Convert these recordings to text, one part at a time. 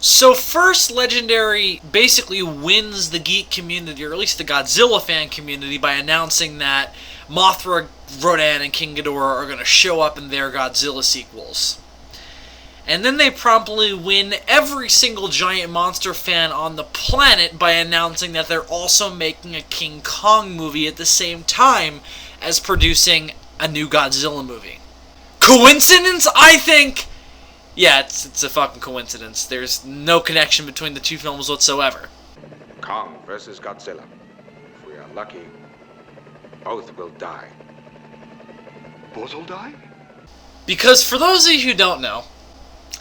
So first, Legendary basically wins the geek community, or at least the Godzilla fan community, by announcing that Mothra, Rodan, and King Ghidorah are going to show up in their Godzilla sequels. And then they promptly win every single giant monster fan on the planet by announcing that they're also making a King Kong movie at the same time as producing a new Godzilla movie. Coincidence? I think... Yeah, it's a fucking coincidence. There's no connection between the two films whatsoever. Kong versus Godzilla. If we are lucky, both will die. Both will die? Because for those of you who don't know,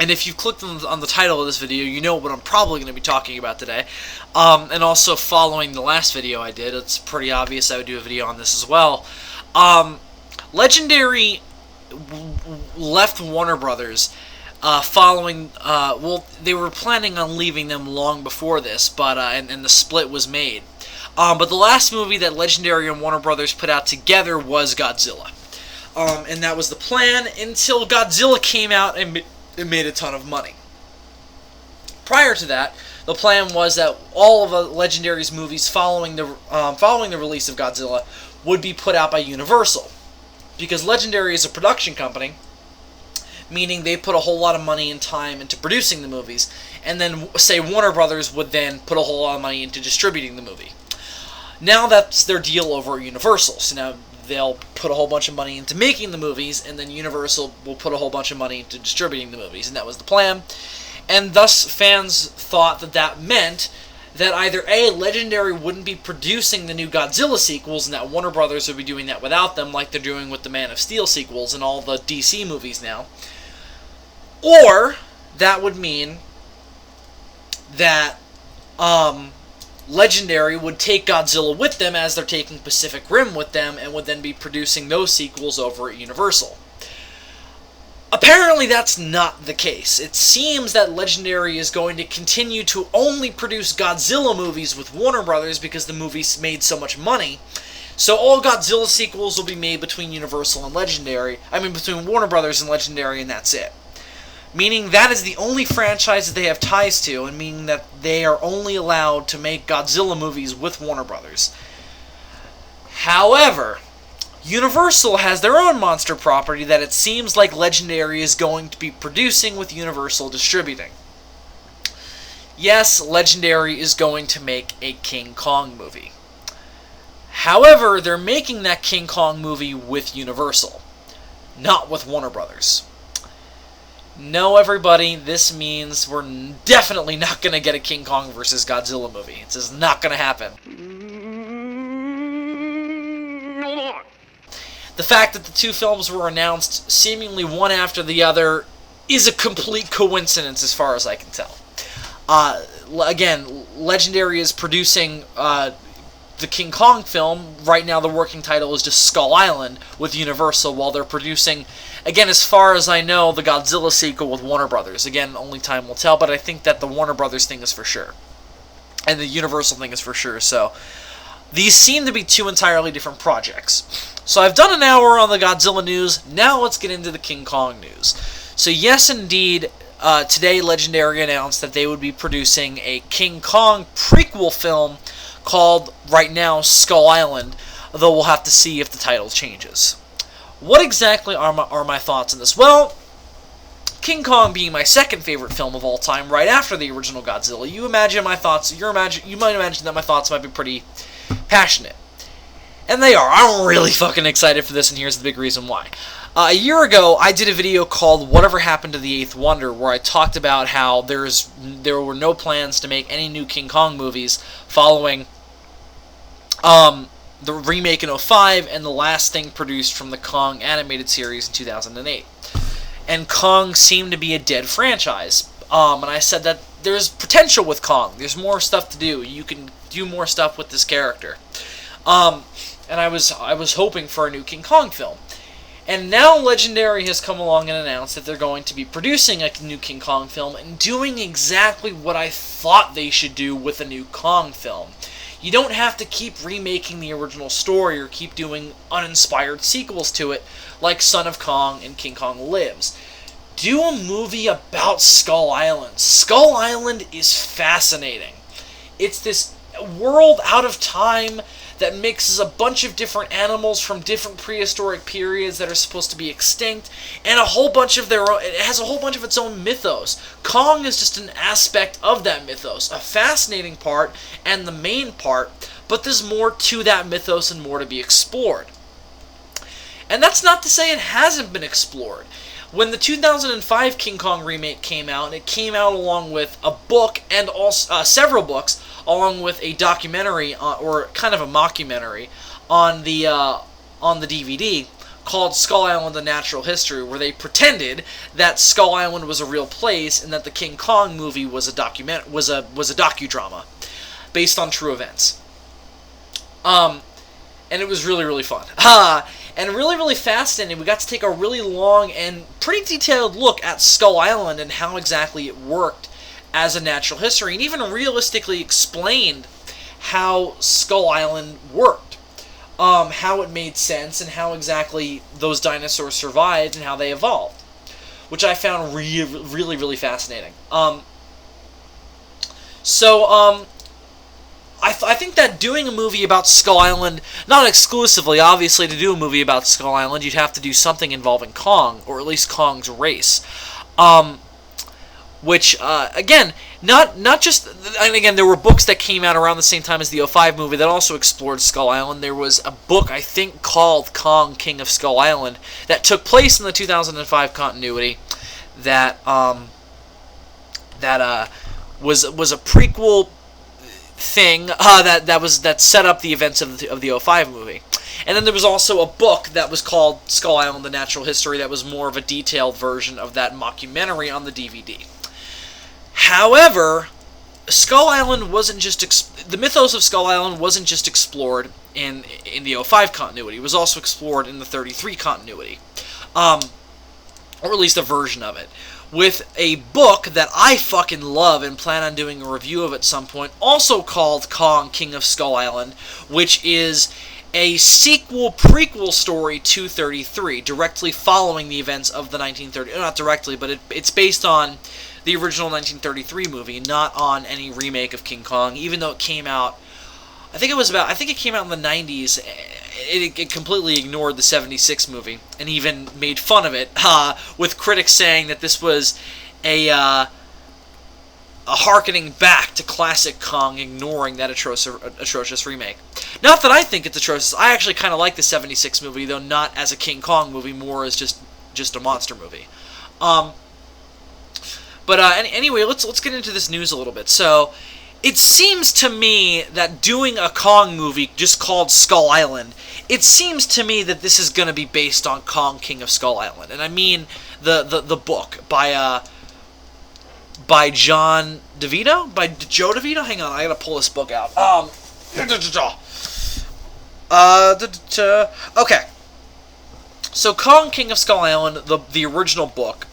and if you've clicked on the title of this video, you know what I'm probably going to be talking about today. And also following the last video I did, it's pretty obvious I would do a video on this as well. Legendary left Warner Brothers following, well, they were planning on leaving them long before this, but and the split was made. But the last movie that Legendary and Warner Brothers put out together was Godzilla. And that was the plan until Godzilla came out and it made a ton of money. Prior to that, the plan was that all of the Legendary's movies following the release of Godzilla would be put out by Universal, because Legendary is a production company, meaning they put a whole lot of money and time into producing the movies, and then, say, Warner Brothers would then put a whole lot of money into distributing the movie. Now that's their deal over at Universal, so now they'll put a whole bunch of money into making the movies, and then Universal will put a whole bunch of money into distributing the movies, and that was the plan. And thus, fans thought that that meant that either A, Legendary wouldn't be producing the new Godzilla sequels, and that Warner Brothers would be doing that without them, like they're doing with the Man of Steel sequels and all the DC movies now. Or, that would mean that Legendary would take Godzilla with them as they're taking Pacific Rim with them, and would then be producing those sequels over at Universal. Apparently that's not the case. It seems that Legendary is going to continue to only produce Godzilla movies with Warner Brothers because the movies made so much money. So all Godzilla sequels will be made between Universal and Legendary. I mean, between Warner Brothers and Legendary, and that's it. Meaning that is the only franchise that they have ties to, and meaning that they are only allowed to make Godzilla movies with Warner Brothers. However, Universal has their own monster property that it seems like Legendary is going to be producing with Universal distributing. Yes, Legendary is going to make a King Kong movie. However, they're making that King Kong movie with Universal, not with Warner Brothers. No, everybody, this means we're definitely not going to get a King Kong vs. Godzilla movie. It's just not going to happen. The fact that the two films were announced seemingly one after the other is a complete coincidence as far as I can tell. Again, Legendary is producing the King Kong film. Right now the working title is just Skull Island with Universal, while they're producing, again, as far as I know, the Godzilla sequel with Warner Brothers. Again, only time will tell, but I think that the Warner Brothers thing is for sure. And the Universal thing is for sure, so these seem to be two entirely different projects. So I've done an hour on the Godzilla news, now let's get into the King Kong news. So yes, indeed, today Legendary announced that they would be producing a King Kong prequel film called, right now, Skull Island, though we'll have to see if the title changes. What exactly are my thoughts on this? Well, King Kong being my second favorite film of all time, right after the original Godzilla, you imagine my thoughts, you might imagine that my thoughts might be pretty passionate. And they are. I'm really fucking excited for this, and here's the big reason why. A year ago, I did a video called Whatever Happened to the Eighth Wonder, where I talked about how there were no plans to make any new King Kong movies following the remake in 2005 and the last thing produced from the Kong animated series in 2008. And Kong seemed to be a dead franchise. And I said that there's potential with Kong. There's more stuff to do. You can do more stuff with this character. And I was hoping for a new King Kong film. And now Legendary has come along and announced that they're going to be producing a new King Kong film and doing exactly what I thought they should do with a new Kong film. You don't have to keep remaking the original story or keep doing uninspired sequels to it like Son of Kong and King Kong Lives. do a movie about Skull Island. Skull Island is fascinating. It's this world out of time that mixes a bunch of different animals from different prehistoric periods that are supposed to be extinct, and a whole bunch of their own. It has a whole bunch of its own mythos. Kong is just an aspect of that mythos, a fascinating part and the main part, but there's more to that mythos and more to be explored. And that's not to say it hasn't been explored. When the 2005 King Kong remake came out, and it came out along with a book and also several books, along with a documentary or kind of a mockumentary on the DVD called Skull Island: A Natural History, where they pretended that Skull Island was a real place and that the King Kong movie was a docudrama based on true events. And it was really, really fun. And really, really fascinating. We got to take a really long and pretty detailed look at Skull Island and how exactly it worked as a natural history, and even realistically explained how Skull Island worked, how it made sense, and how exactly those dinosaurs survived and how they evolved, which I found really, really fascinating. I think that doing a movie about Skull Island, not exclusively, obviously, to do a movie about Skull Island, you'd have to do something involving Kong, or at least Kong's race. Which, again, not just, and again, there were books that came out around the same time as the '05 movie that also explored Skull Island. There was a book, I think, called Kong, King of Skull Island, that took place in the 2005 continuity, that was a prequel thing that set up the events of the '05 movie. And then there was also a book that was called Skull Island: The Natural History that was more of a detailed version of that mockumentary on the DVD. However, Skull Island wasn't just the mythos of Skull Island wasn't just explored in the '05 continuity. It was also explored in the '33 continuity, or at least a version of it, with a book that I fucking love and plan on doing a review of at some point, also called Kong, King of Skull Island, which is a prequel story to 33, directly following the events of the 1930... Not directly, but it's based on the original 1933 movie, not on any remake of King Kong, even though it came out... I think it came out in the 90s. It completely ignored the 76 movie and even made fun of it, with critics saying that this was a hearkening back to classic Kong, ignoring that atrocious remake. Not that I think it's atrocious. I actually kind of like the 76 movie, though not as a King Kong movie, more as just a monster movie. Anyway, let's get into this news a little bit. So, it seems to me that doing a Kong movie just called Skull Island, it seems to me that this is going to be based on Kong, King of Skull Island. And I mean the book by John DeVito? By Joe DeVito? Hang on, I gotta pull this book out. Okay. So Kong, King of Skull Island, the original book,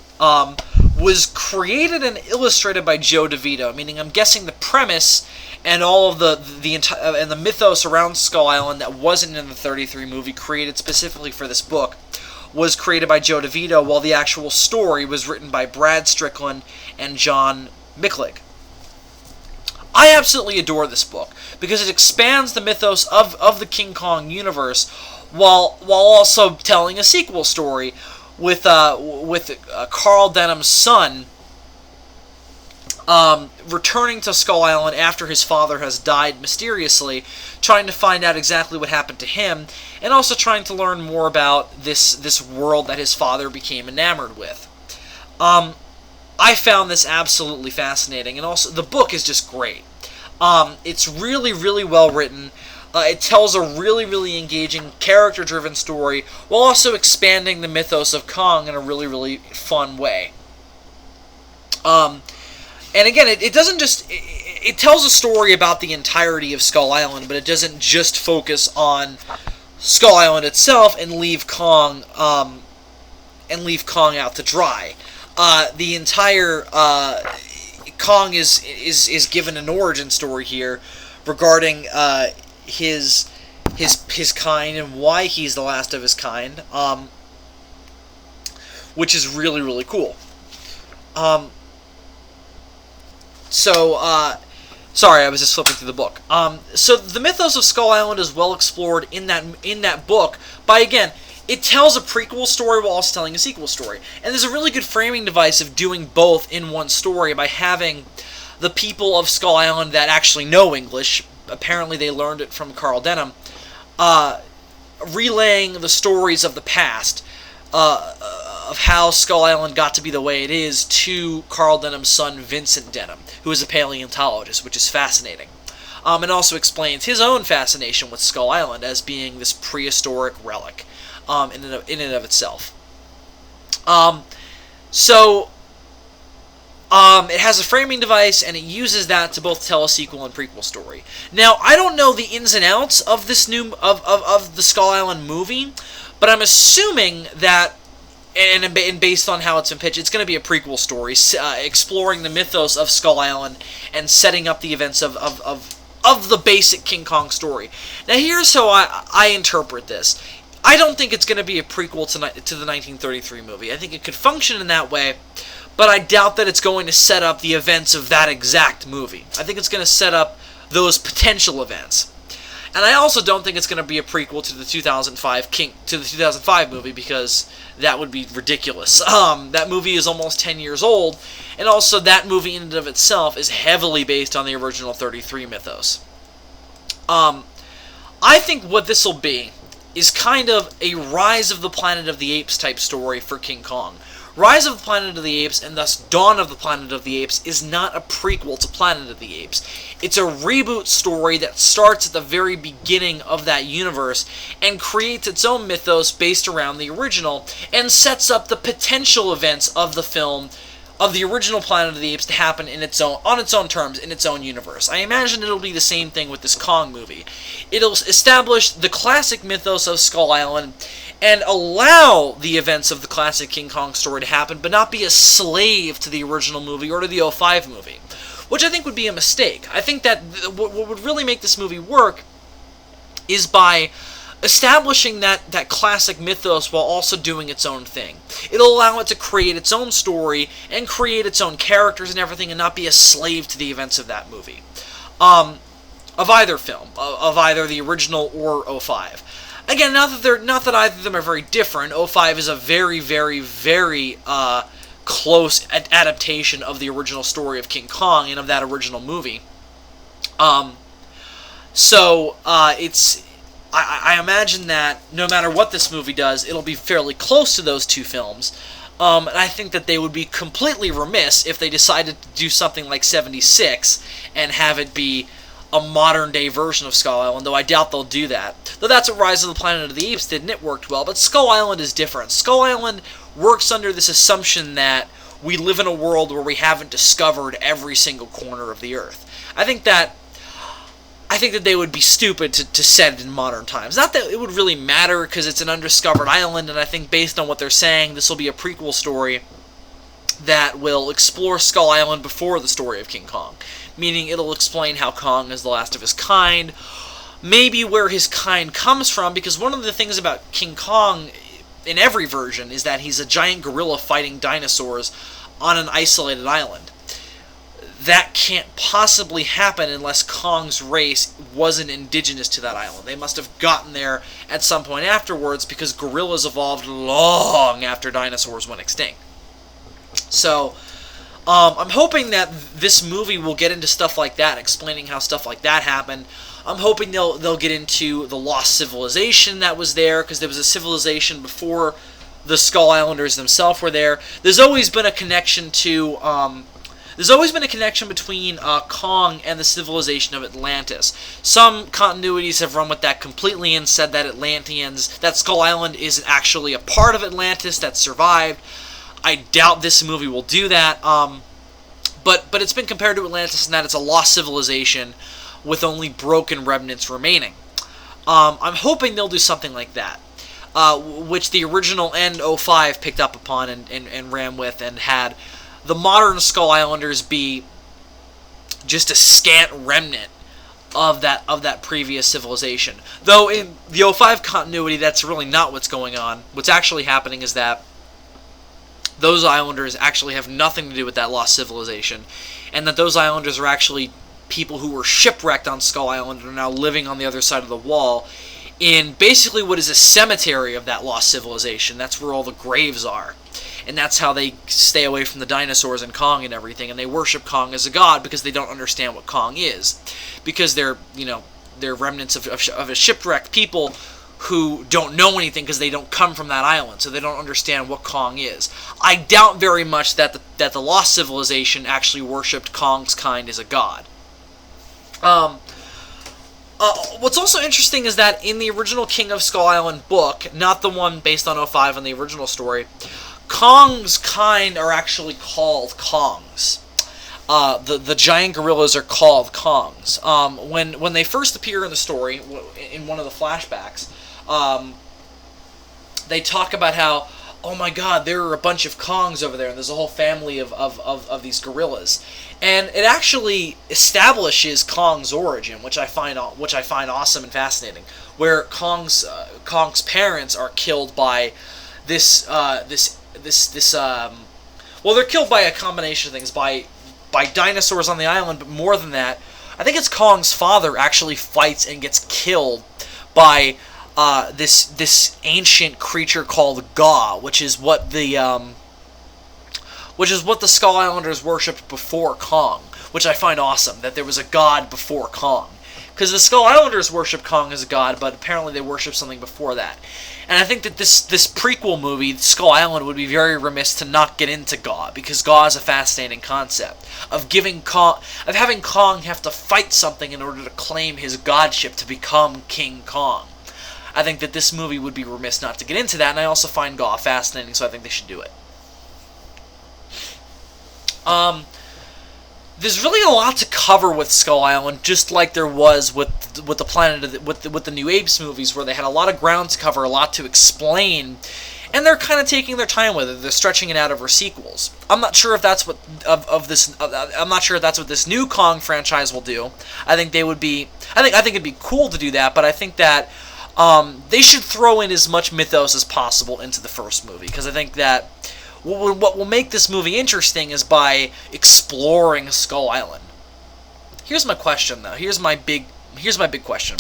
was created and illustrated by Joe DeVito, meaning I'm guessing the premise and all of the mythos around Skull Island that wasn't in the 33 movie, created specifically for this book, was created by Joe DeVito, while the actual story was written by Brad Strickland and John Micklig. I absolutely adore this book because it expands the mythos of the King Kong universe, while also telling a sequel story with Carl Denham's son returning to Skull Island after his father has died mysteriously, trying to find out exactly what happened to him, and also trying to learn more about this world that his father became enamored with. I found this absolutely fascinating, and also the book is just great. It's really, really well written. It tells a really, really engaging, character-driven story, while also expanding the mythos of Kong in a really, really fun way. And again, it doesn't just... It tells a story about the entirety of Skull Island, but it doesn't just focus on Skull Island itself and leave Kong out to dry. The entire Kong is given an origin story here regarding his kind and why he's the last of his kind, which is really, really cool. Um, so, sorry, I was just flipping through the book. So the mythos of Skull Island is well explored in that book. By again, it tells a prequel story while also telling a sequel story, and there's a really good framing device of doing both in one story by having the people of Skull Island that actually know English. Apparently, they learned it from Carl Denham. Relaying the stories of the past, of how Skull Island got to be the way it is, to Carl Denham's son Vincent Denham, who is a paleontologist, which is fascinating. And also explains his own fascination with Skull Island as being this prehistoric relic in and of itself. It has a framing device, and it uses that to both tell a sequel and prequel story. Now, I don't know the ins and outs of this new of the Skull Island movie, but I'm assuming that, and based on how it's been pitched, it's going to be a prequel story exploring the mythos of Skull Island and setting up the events of the basic King Kong story. Now, here's how I interpret this. I don't think it's going to be a prequel to the 1933 movie. I think it could function in that way, but I doubt that it's going to set up the events of that exact movie. I think it's going to set up those potential events. And I also don't think it's going to be a prequel to the 2005 movie, because that would be ridiculous. That movie is almost 10 years old, and also that movie in and of itself is heavily based on the original 33 mythos. I think what this will be is kind of a Rise of the Planet of the Apes type story for King Kong. Rise of the Planet of the Apes, and thus Dawn of the Planet of the Apes, is not a prequel to Planet of the Apes. It's a reboot story that starts at the very beginning of that universe and creates its own mythos based around the original, and sets up the potential events of the film, of the original Planet of the Apes, to happen on its own terms, in its own universe. I imagine it'll be the same thing with this Kong movie. It'll establish the classic mythos of Skull Island and allow the events of the classic King Kong story to happen, but not be a slave to the original movie or to the 2005 movie, which I think would be a mistake. I think that what would really make this movie work is by establishing that classic mythos while also doing its own thing. It'll allow it to create its own story and create its own characters and everything, and not be a slave to the events of that movie. Of either film, of either the original or 2005. Again, not that either of them are very different. 2005 is a very, very, very close adaptation of the original story of King Kong and of that original movie. I imagine that no matter what this movie does, it'll be fairly close to those two films. And I think that they would be completely remiss if they decided to do something like 76 and have it be a modern-day version of Skull Island, though I doubt they'll do that. Though that's what Rise of the Planet of the Apes did, and it worked well. But Skull Island is different. Skull Island works under this assumption that we live in a world where we haven't discovered every single corner of the Earth. I think that they would be stupid to set it in modern times. Not that it would really matter, because it's an undiscovered island, and I think based on what they're saying, this will be a prequel story that will explore Skull Island before the story of King Kong. Meaning it'll explain how Kong is the last of his kind, maybe where his kind comes from, because one of the things about King Kong in every version is that he's a giant gorilla fighting dinosaurs on an isolated island. That can't possibly happen unless Kong's race wasn't indigenous to that island. They must have gotten there at some point afterwards, because gorillas evolved long after dinosaurs went extinct. So, I'm hoping that this movie will get into stuff like that, explaining how stuff like that happened. I'm hoping they'll get into the lost civilization that was there, because there was a civilization before the Skull Islanders themselves were there. There's always been a connection between Kong and the civilization of Atlantis. Some continuities have run with that completely and said that Skull Island is actually a part of Atlantis that survived. I doubt this movie will do that, but it's been compared to Atlantis in that it's a lost civilization with only broken remnants remaining. I'm hoping they'll do something like that, which the original and 2005 picked up upon and ran with, and had the modern Skull Islanders be just a scant remnant of that previous civilization. Though in the 2005 continuity, that's really not what's going on. What's actually happening is that those islanders actually have nothing to do with that lost civilization, and that those islanders are actually people who were shipwrecked on Skull Island and are now living on the other side of the wall in basically what is a cemetery of that lost civilization. That's where all the graves are. And that's how they stay away from the dinosaurs and Kong and everything, and they worship Kong as a god because they don't understand what Kong is. Because they're remnants of a shipwrecked people who don't know anything because they don't come from that island, so they don't understand what Kong is. I doubt very much that the lost civilization actually worshipped Kong's kind as a god. What's also interesting is that in the original King of Skull Island book, not the one based on 05 in the original story, Kong's kind are actually called Kongs. The giant gorillas are called Kongs. When they first appear in the story, in one of the flashbacks, they talk about how, oh my god, there are a bunch of Kongs over there, and there's a whole family of these gorillas. And it actually establishes Kong's origin, which I find awesome and fascinating, where Kong's parents are killed by well, they're killed by a combination of things, by dinosaurs on the island, but more than that, I think it's Kong's father actually fights and gets killed by this ancient creature called Ga, which is what the Skull Islanders worshipped before Kong, which I find awesome, that there was a god before Kong. Because the Skull Islanders worship Kong as a god, but apparently they worship something before that. And I think that this prequel movie, Skull Island, would be very remiss to not get into Ga, because Ga is a fascinating concept of having Kong have to fight something in order to claim his godship to become King Kong. I think that this movie would be remiss not to get into that, and I also find Ga fascinating, so I think they should do it. There's really a lot to cover with Skull Island, just like there was with the Planet with the New Apes movies, where they had a lot of ground to cover, a lot to explain, and they're kind of taking their time with it. They're stretching it out over sequels. I'm not sure if that's what I'm not sure if that's what this new Kong franchise will do. I think it'd be cool to do that, but I think that they should throw in as much mythos as possible into the first movie, because I think that what will make this movie interesting is by exploring Skull Island. Here's my question, though. Here's my big question.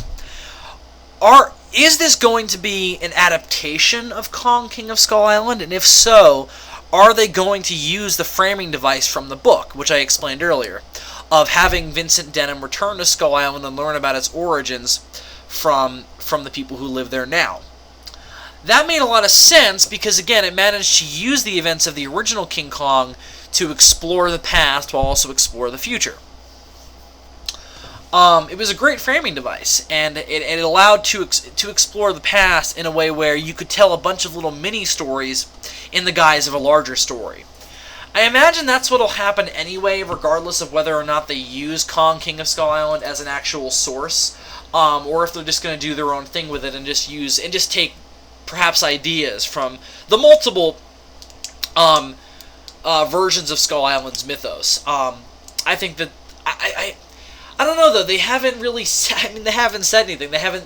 Is this going to be an adaptation of Kong, King of Skull Island? And if so, are they going to use the framing device from the book, which I explained earlier, of having Vincent Denham return to Skull Island and learn about its origins from the people who live there now? That made a lot of sense because, again, it managed to use the events of the original King Kong to explore the past while also explore the future. It was a great framing device, and it allowed to explore the past in a way where you could tell a bunch of little mini-stories in the guise of a larger story. I imagine that's what will happen anyway, regardless of whether or not they use Kong, King of Skull Island as an actual source, or if they're just going to do their own thing with it and just take perhaps ideas from the multiple versions of Skull Island's mythos. I think that I don't know, though. They haven't really they haven't said anything. They haven't,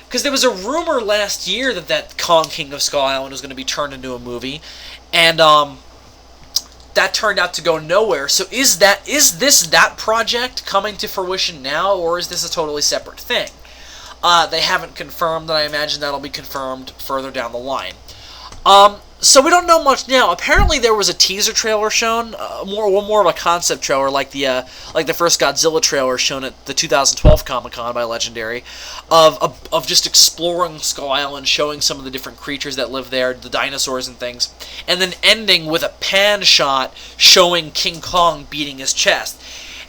because there was a rumor last year that Kong, King of Skull Island was going to be turned into a movie, and that turned out to go nowhere. So is this that project coming to fruition now, or is this a totally separate thing? They haven't confirmed, and I imagine that'll be confirmed further down the line. So we don't know much now. Apparently, there was a teaser trailer shown, more of a concept trailer, like the first Godzilla trailer shown at the 2012 Comic-Con by Legendary, of just exploring Skull Island, showing some of the different creatures that live there, the dinosaurs and things, and then ending with a pan shot showing King Kong beating his chest.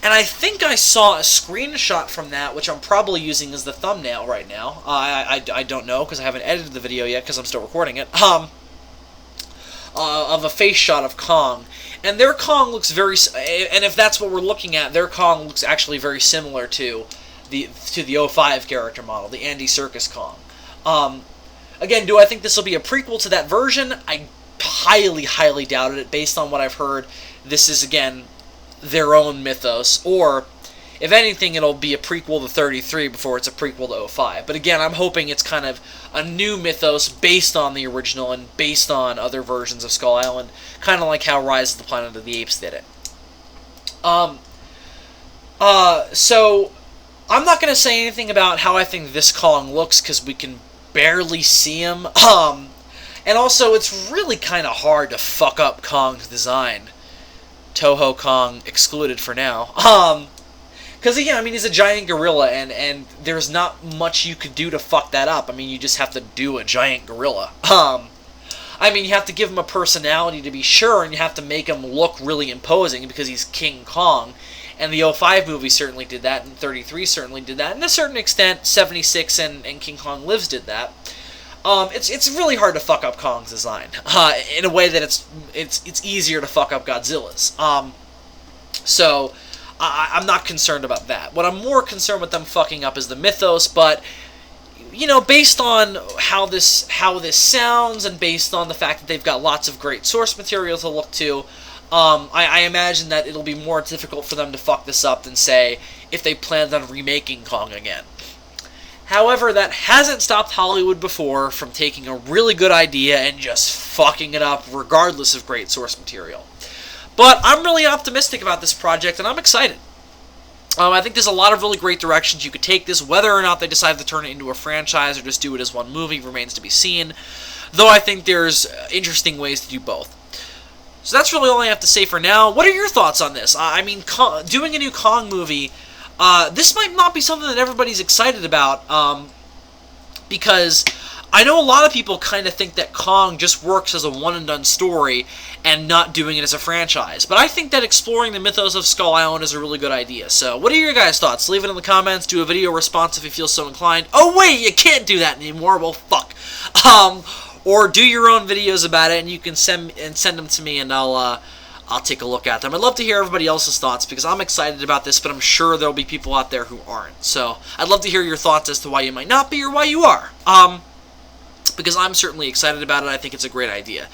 And I think I saw a screenshot from that, which I'm probably using as the thumbnail right now. I don't know, because I haven't edited the video yet, because I'm still recording it. Of a face shot of Kong. And their Kong looks very... And if that's what we're looking at, their Kong looks actually very similar to the 05 character model, the Andy Serkis Kong. Again, do I think this will be a prequel to that version? I highly, highly doubted it, based on what I've heard. This is, again, their own mythos, or if anything, it'll be a prequel to 33 before it's a prequel to 05. But again, I'm hoping it's kind of a new mythos based on the original and based on other versions of Skull Island, kind of like how Rise of the Planet of the Apes did it. So I'm not going to say anything about how I think this Kong looks, because we can barely see him. And also, it's really kind of hard to fuck up Kong's design. Toho Kong excluded for now. Because, again, I mean, he's a giant gorilla, and there's not much you could do to fuck that up. I mean, you just have to do a giant gorilla. I mean, you have to give him a personality to be sure, and you have to make him look really imposing, because he's King Kong. And the 05 movie certainly did that, and 33 certainly did that, and to a certain extent, 76 and King Kong Lives did that. It's really hard to fuck up Kong's design, in a way that it's easier to fuck up Godzilla's. So I'm not concerned about that. What I'm more concerned with them fucking up is the mythos, but you know, based on how this sounds, and based on the fact that they've got lots of great source material to look to, I imagine that it'll be more difficult for them to fuck this up than, say, if they planned on remaking Kong again. However, that hasn't stopped Hollywood before from taking a really good idea and just fucking it up regardless of great source material. But I'm really optimistic about this project, and I'm excited. I think there's a lot of really great directions you could take this. Whether or not they decide to turn it into a franchise or just do it as one movie remains to be seen, though I think there's interesting ways to do both. So that's really all I have to say for now. What are your thoughts on this? I mean, doing a new Kong movie, this might not be something that everybody's excited about, because I know a lot of people kind of think that Kong just works as a one-and-done story and not doing it as a franchise. But I think that exploring the mythos of Skull Island is a really good idea. So what are your guys' thoughts? Leave it in the comments. Do a video response if you feel so inclined. Oh, wait, you can't do that anymore. Well, fuck. Or do your own videos about it, and you can send them to me, and I'll take a look at them. I'd love to hear everybody else's thoughts, because I'm excited about this, but I'm sure there'll be people out there who aren't. So I'd love to hear your thoughts as to why you might not be or why you are. Because I'm certainly excited about it. I think it's a great idea.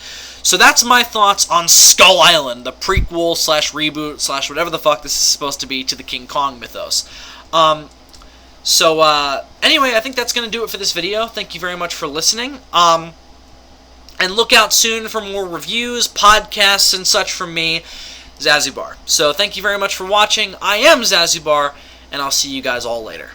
So that's my thoughts on Skull Island, the prequel / reboot / whatever the fuck this is supposed to be to the King Kong mythos. Anyway, I think that's going to do it for this video. Thank you very much for listening. And look out soon for more reviews, podcasts, and such from me, Zazubaar. So thank you very much for watching. I am Zazubaar, and I'll see you guys all later.